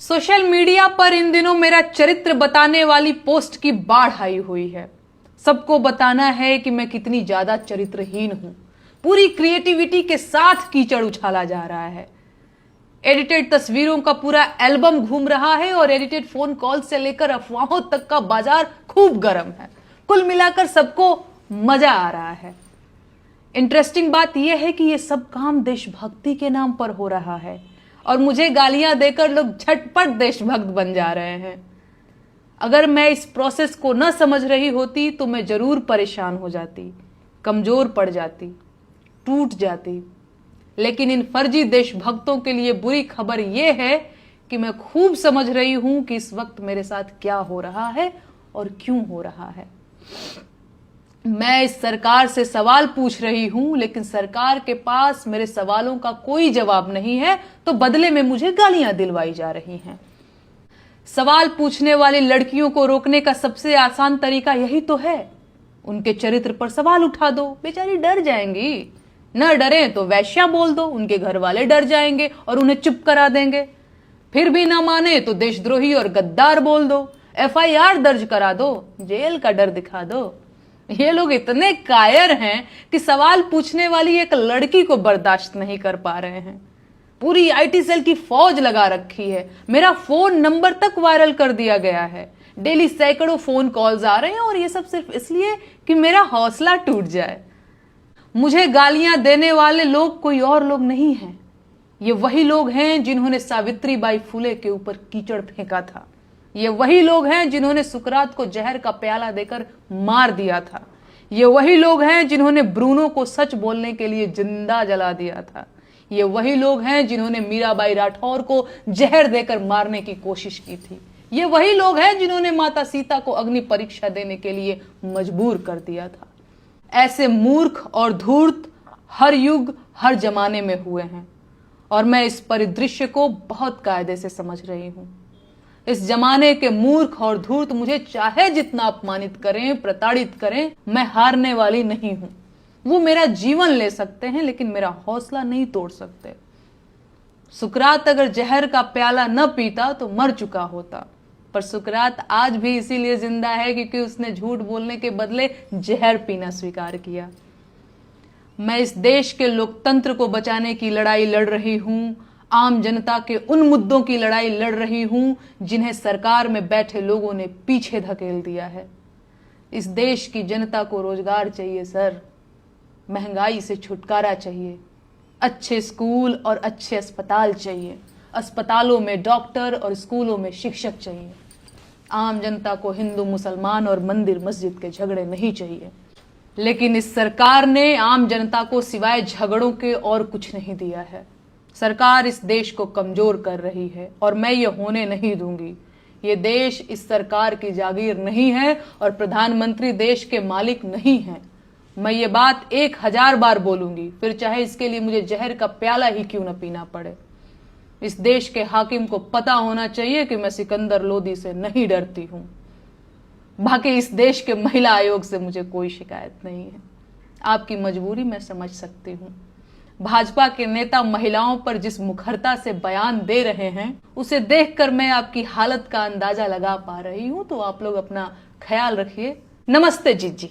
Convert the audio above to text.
Social media पर इन दिनों मेरा चरित्र बताने वाली पोस्ट की बाढ़ आई हुई है। सबको बताना है कि मैं कितनी ज्यादा चरित्रहीन हूं। पूरी क्रिएटिविटी के साथ कीचड़ उछाला जा रहा है। एडिटेड तस्वीरों का पूरा एल्बम घूम रहा है और एडिटेड फोन कॉल से लेकर अफवाहों तक का बाजार खूब गर्म है। कुल मिलाकर सबको मजा आ रहा है। इंटरेस्टिंग बात यह है कि यह सब काम देशभक्ति के नाम पर हो रहा है और मुझे गालियां देकर लोग झटपट देशभक्त बन जा रहे हैं। अगर मैं इस प्रोसेस को न समझ रही होती तो मैं जरूर परेशान हो जाती, कमजोर पड़ जाती, टूट जाती। लेकिन इन फर्जी देशभक्तों के लिए बुरी खबर यह है कि मैं खूब समझ रही हूं कि इस वक्त मेरे साथ क्या हो रहा है और क्यों हो रहा है। मैं इस सरकार से सवाल पूछ रही हूं, लेकिन सरकार के पास मेरे सवालों का कोई जवाब नहीं है, तो बदले में मुझे गालियां दिलवाई जा रही हैं। सवाल पूछने वाली लड़कियों को रोकने का सबसे आसान तरीका यही तो है, उनके चरित्र पर सवाल उठा दो। बेचारी डर जाएंगी। न डरें तो वैश्या बोल दो, उनके घर वाले डर जाएंगे और उन्हें चुप करा देंगे। फिर भी ना माने तो देशद्रोही और गद्दार बोल दो, FIR दर्ज करा दो, जेल का डर दिखा दो। ये लोग इतने कायर हैं कि सवाल पूछने वाली एक लड़की को बर्दाश्त नहीं कर पा रहे हैं। पूरी IT सेल की फौज लगा रखी है। मेरा फोन नंबर तक वायरल कर दिया गया है। डेली सैकड़ों फोन कॉल्स आ रहे हैं और ये सब सिर्फ इसलिए कि मेरा हौसला टूट जाए। मुझे गालियां देने वाले लोग कोई और लोग नहीं हैं। ये वही लोग हैं जिन्होंने सावित्रीबाई फुले के ऊपर कीचड़ फेंका था। ये वही लोग हैं जिन्होंने सुकरात को जहर का प्याला देकर मार दिया था। ये वही लोग हैं जिन्होंने ब्रूनो को सच बोलने के लिए जिंदा जला दिया था। ये वही लोग हैं जिन्होंने मीराबाई राठौर को जहर देकर मारने की कोशिश की थी। ये वही लोग हैं जिन्होंने माता सीता को अग्नि परीक्षा देने के लिए मजबूर कर दिया था। ऐसे मूर्ख और धूर्त हर युग हर जमाने में हुए हैं और मैं इस परिदृश्य को बहुत कायदे से समझ रही हूं। इस जमाने के मूर्ख और धूर्त मुझे चाहे जितना अपमानित करें, प्रताड़ित करें, मैं हारने वाली नहीं हूं। वो मेरा जीवन ले सकते हैं लेकिन मेरा हौसला नहीं तोड़ सकते। सुकरात अगर जहर का प्याला न पीता तो मर चुका होता, पर सुकरात आज भी इसीलिए जिंदा है क्योंकि उसने झूठ बोलने के बदले जहर पीना स्वीकार किया। मैं इस देश के लोकतंत्र को बचाने की लड़ाई लड़ रही हूं। आम जनता के उन मुद्दों की लड़ाई लड़ रही हूं जिन्हें सरकार में बैठे लोगों ने पीछे धकेल दिया है। इस देश की जनता को रोजगार चाहिए सर, महंगाई से छुटकारा चाहिए, अच्छे स्कूल और अच्छे अस्पताल चाहिए, अस्पतालों में डॉक्टर और स्कूलों में शिक्षक चाहिए। आम जनता को हिंदू मुसलमान और मंदिर मस्जिद के झगड़े नहीं चाहिए। लेकिन इस सरकार ने आम जनता को सिवाय झगड़ों के और कुछ नहीं दिया है। सरकार इस देश को कमजोर कर रही है और मैं ये होने नहीं दूंगी। ये देश इस सरकार की जागीर नहीं है और प्रधानमंत्री देश के मालिक नहीं हैं। मैं ये बात 1000 बार बोलूंगी, फिर चाहे इसके लिए मुझे जहर का प्याला ही क्यों न पीना पड़े। इस देश के हाकिम को पता होना चाहिए कि मैं सिकंदर लोदी से नहीं डरती हूं। बाकी इस देश के महिला आयोग से मुझे कोई शिकायत नहीं है। आपकी मजबूरी मैं समझ सकती हूं। भाजपा के नेता महिलाओं पर जिस मुखरता से बयान दे रहे हैं उसे देखकर मैं आपकी हालत का अंदाजा लगा पा रही हूं। तो आप लोग अपना ख्याल रखिए। नमस्ते जीत जी।